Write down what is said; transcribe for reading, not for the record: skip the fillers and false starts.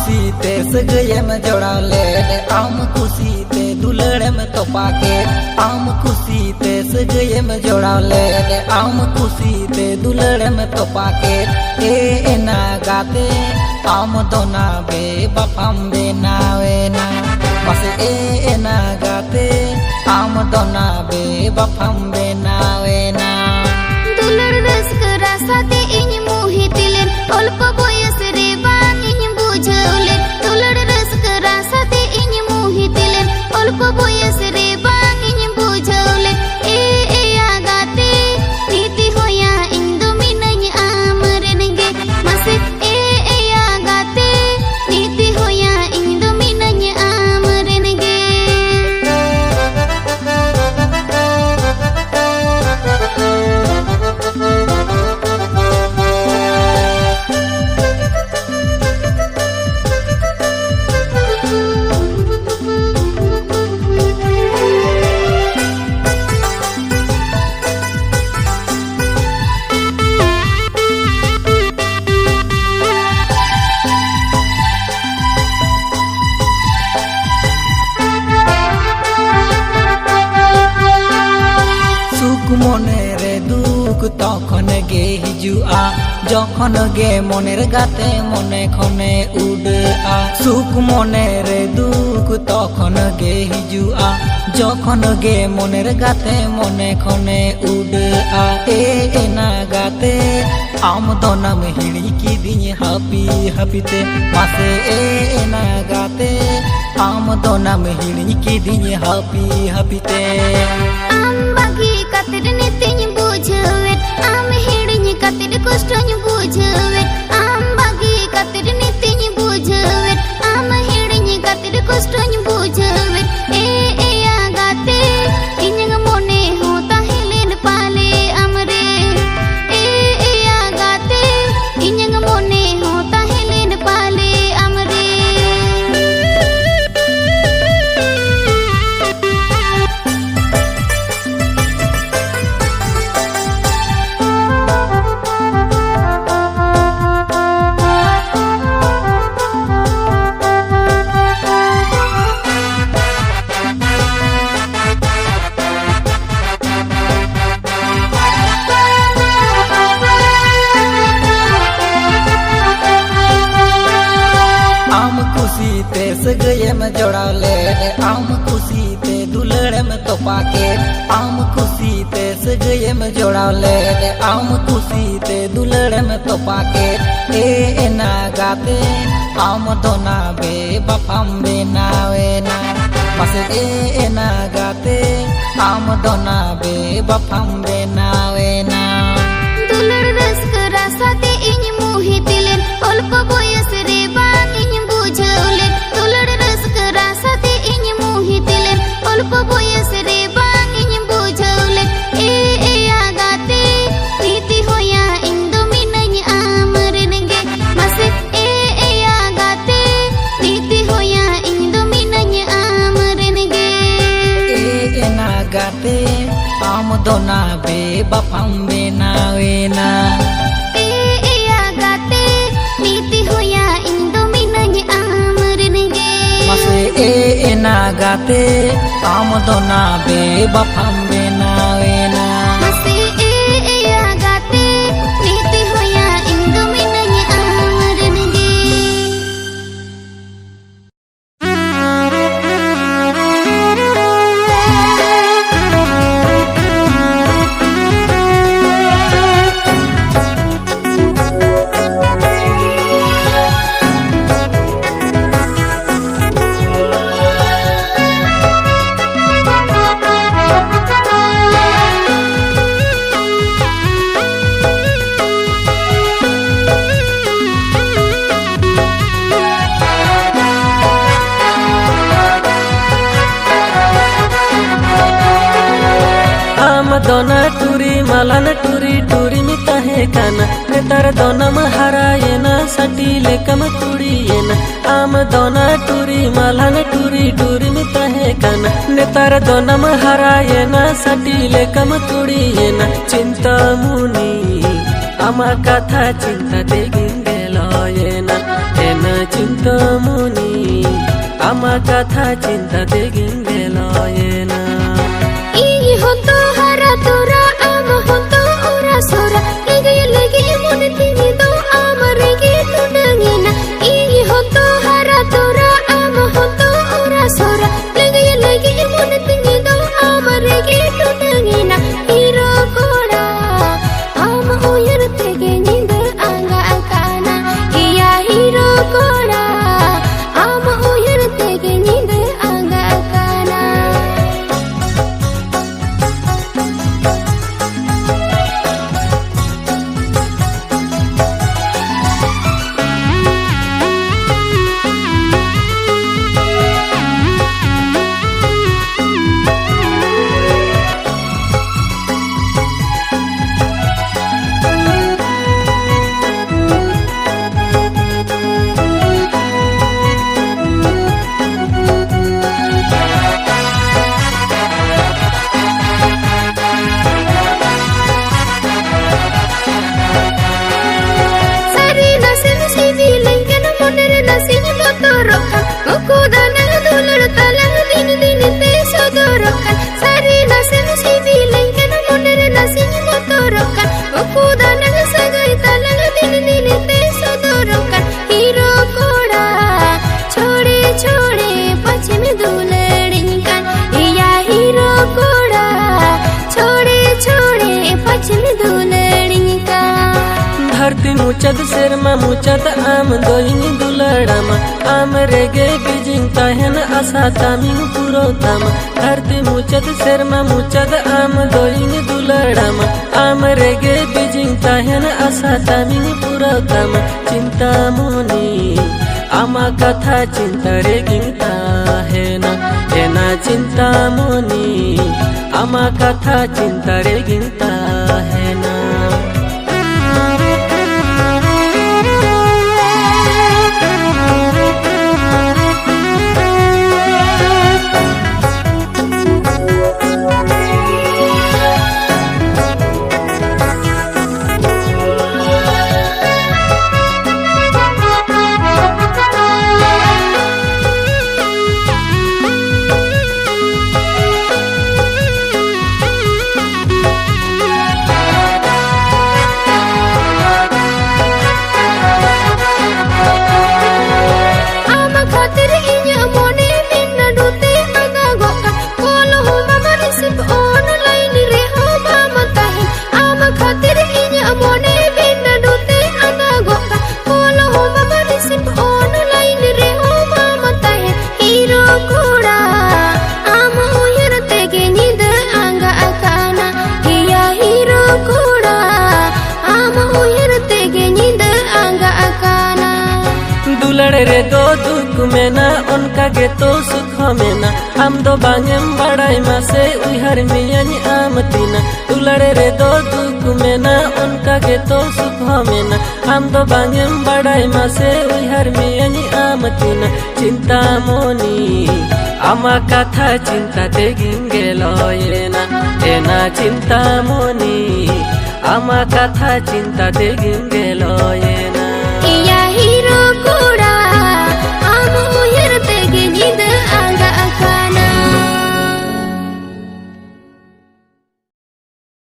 खुशीते सगयम जोड़ाले आम खुशीते दुलड़म तोपाके आम खुशीते सगयम जोड़ाले आम खुशीते दुलड़म तोपाके ए ना गाते आम दोना बे बापाम बे नावेना बस ए ना गाते आम दोना बे बापाम बे नावेना दुलड़ रस्क रासाते इन मोहितिलेन अल्प बयस रे बांग इन बुझौलेन दुलड़ रस्क रासाते इन मोहितिलेन अल्प बयस रे बांग इन बुझौलेन ए आगाते नीति होया इन दो मिनय आमरेनगे मसे ए आगाते नीति होया इन दो मिनय आमरेनगे মনে রে দুঃখ তখন গে হিজুয়া যখন গে মনের গাতে মনে ক্ষণে উড়ে আ সুখ মনে রে দুঃখ তখন গে হিজুয়া যখন গে মনের গাতে মনে ক্ষণে উড়ে আ এ না গাতে আম দনাম হিড়িকি দিন হাপি হাপিতে মাসে এ না গাতে আম দনাম হিড়িকি দিন happy হাপিতে am bagi katir nitinya bujawet am hidinya katir kostanya bujawet am bagi katir nitinya bujawet am hidinya katir kostanya bujawet agate inyang mone hota hilen pale amre agate inyang mone hota hilen pale amre खुशीते सगयम जोड़ाले आम खुशीते दुलड़म तोपाके आम खुशीते सगयम जोड़ाले आम खुशीते दुलड़म तोपाके ए ना गाते आम दोना बे बापाम बे नावेना बस ए ना गाते आम दोना बे बापाम बे नावेना दुलड़ रस्क रासाते इन मोहितिलेन अल्प बयस रे बांग इन बुझौलेन दुलड़ रस्क रासाते इन मोहितिलेन अल्प बयस रे बांग इन बुझौलेन ए आगाते नीति होया इन दो मिनय आमरेनगे मसे ए आगाते नीति होया इन दो मिनय आमरेनगे ए ना गाते आम दोना बे बापाम बे नावेना agate niti hoya इन दो मिनय आमरेनगे मसे ए ना गाते आम दोना बे बापाम बे नावेना मसे agate niti hoya इन दो मिनय आमरेनगे दोना टूरी मालान टूरी टूरी में तहे काना नेतार दोना महारायना सटी लेकम टूरीना आम दोना टूरी मालान टूरी टूरी में तहे काना नेतार दोना महारायना सटी लेकम टूरीना चिंता मुनी आमा कथा चिंता देगिन गेलयना एना চিন্তামণি আমার কথা চিন্তাতে গেল না ই হতো হারা তোরা আম হতো ওরা সোরা লেগে লেগে মনে তিনি তো আমার রেগে তো ডাঙে না ই হতো হারা তোরা আম হতো ওরা সোরা লেগে লেগে মনে তিনি তো আমার রেগে তো ডাঙে না হিরো কোড়া আম উয়র থেকে নিদ আঙ্গা আকানা ইয়া হিরো কোড়া আম উয়র থেকে নিদ আঙ্গা আকানা धरती मुचद शेरमा मुचद आम दोइनी दुलड़ामा आम रेगे बीजिंग तहन आशा तामिंग पुरो तामा धरती मुचद शेरमा मुचद आम दोइनी दुलड़ामा आम रेगे बीजिंग तहन आशा तामिंग पुरो तामा चिंतामणि आमा कथा चिंता रेगिंता है ना चिंतामणि आमा कथा चिंता रेगिंता है ना दुलड़े रे दो दुख में ना उनका के तो सुख में ना हम दो बांगेम बड़ाई मा से उहर मियानी आमतीना दुलड़े रे दो दुख में ना उनका के तो सुख में ना हम दो बांगेम बड़ाई मा से उहर मियानी आमतीना चिंतामणि आमा कथा चिंता ते गेलो एना चिंतामणि आमा कथा चिंता ते गेलो